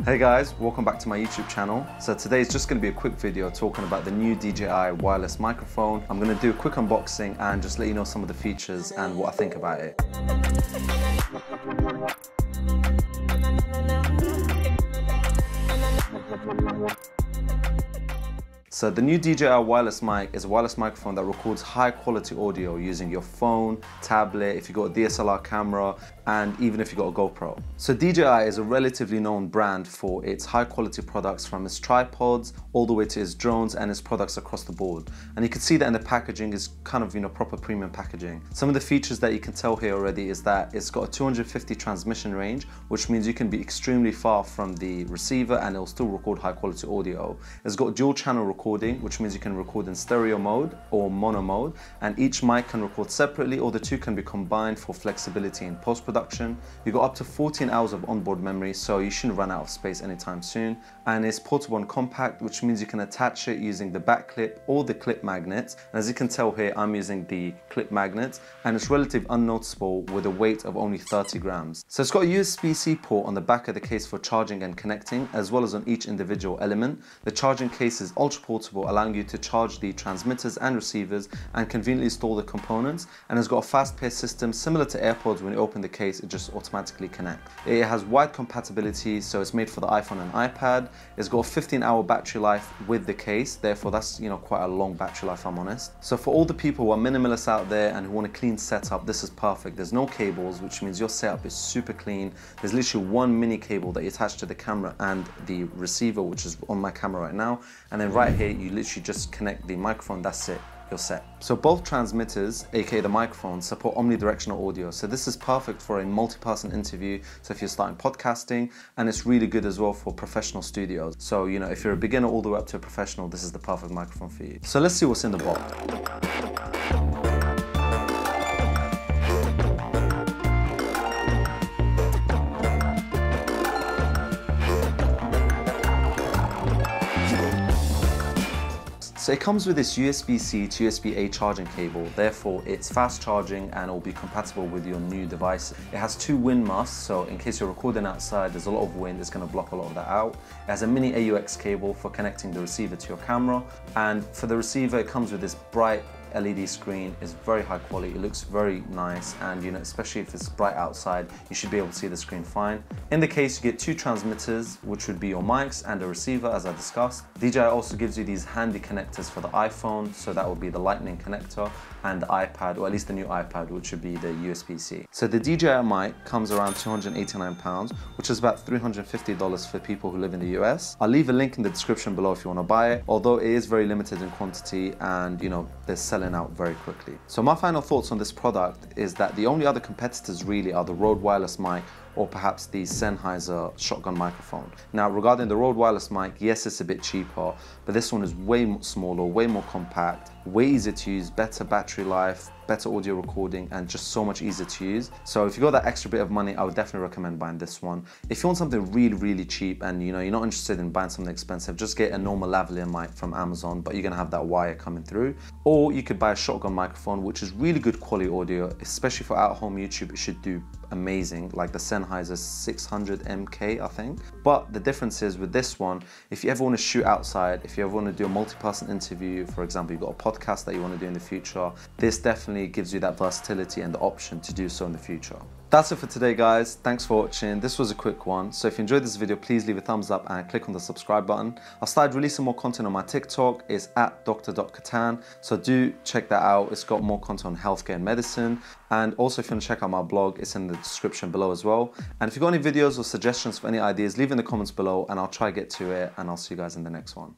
Hey guys, welcome back to my YouTube channel. So today is just going to be a quick video talking about the new DJI wireless microphone. I'm going to do a quick unboxing and just let you know some of the features and what I think about it. So the new DJI wireless mic is a wireless microphone that records high quality audio using your phone, tablet, if you've got a DSLR camera, and even if you've got a GoPro. So DJI is a relatively known brand for its high quality products, from its tripods all the way to its drones and its products across the board. And you can see that in the packaging is kind of, proper premium packaging. Some of the features that you can tell here already is that it's got a 250 transmission range, which means you can be extremely far from the receiver and it'll still record high quality audio. It's got dual channel recording, which means you can record in stereo mode or mono mode, and each mic can record separately or the two can be combined for flexibility in post-production. You've got up to 14 hours of onboard memory, so you shouldn't run out of space anytime soon. And it's portable and compact, which means you can attach it using the back clip or the clip magnets. And as you can tell here, I'm using the clip magnets, and it's relatively unnoticeable with a weight of only 30 grams. So it's got a USB-C port on the back of the case for charging and connecting, as well as on each individual element. The charging case is ultra portable, allowing you to charge the transmitters and receivers and conveniently store the components, and it's got a fast-paced system similar to AirPods. When you open the case, it just automatically connects. It has wide compatibility, so it's made for the iPhone and iPad. It's got a 15-hour battery life with the case, therefore that's quite a long battery life, if I'm honest. So for all the people who are minimalists out there and who want a clean setup, this is perfect. There's no cables, which means your setup is super clean. There's literally one mini cable that you attach to the camera and the receiver, which is on my camera right now, and then right here you literally just connect the microphone. That's it, you're set. So both transmitters, aka the microphones, support omnidirectional audio. So this is perfect for a multi-person interview. So if you're starting podcasting, and it's really good as well for professional studios. So if you're a beginner all the way up to a professional, this is the perfect microphone for you. So let's see what's in the box. So it comes with this USB-C to USB-A charging cable, therefore it's fast charging and it will be compatible with your new device. It has two wind masks, so in case you're recording outside, there's a lot of wind, it's going to block a lot of that out. It has a mini AUX cable for connecting the receiver to your camera, and for the receiver it comes with this bright LED screen. Is very high quality, it looks very nice, and especially if it's bright outside, you should be able to see the screen fine. In the case you get two transmitters, which would be your mics and a receiver, as I discussed. DJI also gives you these handy connectors for the iPhone, so that would be the lightning connector, and the iPad, or at least the new iPad, which would be the USB-C. So the DJI mic comes around £289, which is about $350 for people who live in the US. I'll leave a link in the description below if you want to buy it, although it is very limited in quantity, and they're selling out very quickly. So my final thoughts on this product is that the only other competitors really are the Rode wireless mic, or perhaps the Sennheiser shotgun microphone. Now regarding the Rode wireless mic, yes, it's a bit cheaper, but this one is way smaller, way more compact, way easier to use, better battery life, better audio recording, and just so much easier to use. So if you got that extra bit of money, I would definitely recommend buying this one. If you want something really cheap and you're not interested in buying something expensive, just get a normal lavalier mic from Amazon, but you're gonna have that wire coming through. Or you could buy a shotgun microphone, which is really good quality audio, especially for at-home YouTube. It should do amazing, like the Sennheiser 600 MK, I think. But the difference is with this one, if you ever want to shoot outside, if you ever want to do a multi-person interview, for example, you've got a podcast that you want to do in the future, this definitely gives you that versatility and the option to do so in the future. That's it for today, guys. Thanks for watching. This was a quick one, so if you enjoyed this video, please leave a thumbs up and click on the subscribe button. I've started releasing more content on my TikTok. It's at dr.katan, so do check that out. It's got more content on healthcare and medicine, and also if you want to check out my blog, it's in the description below as well. And if you've got any videos or suggestions for any ideas, leave in the comments below and I'll try to get to it, and I'll see you guys in the next one.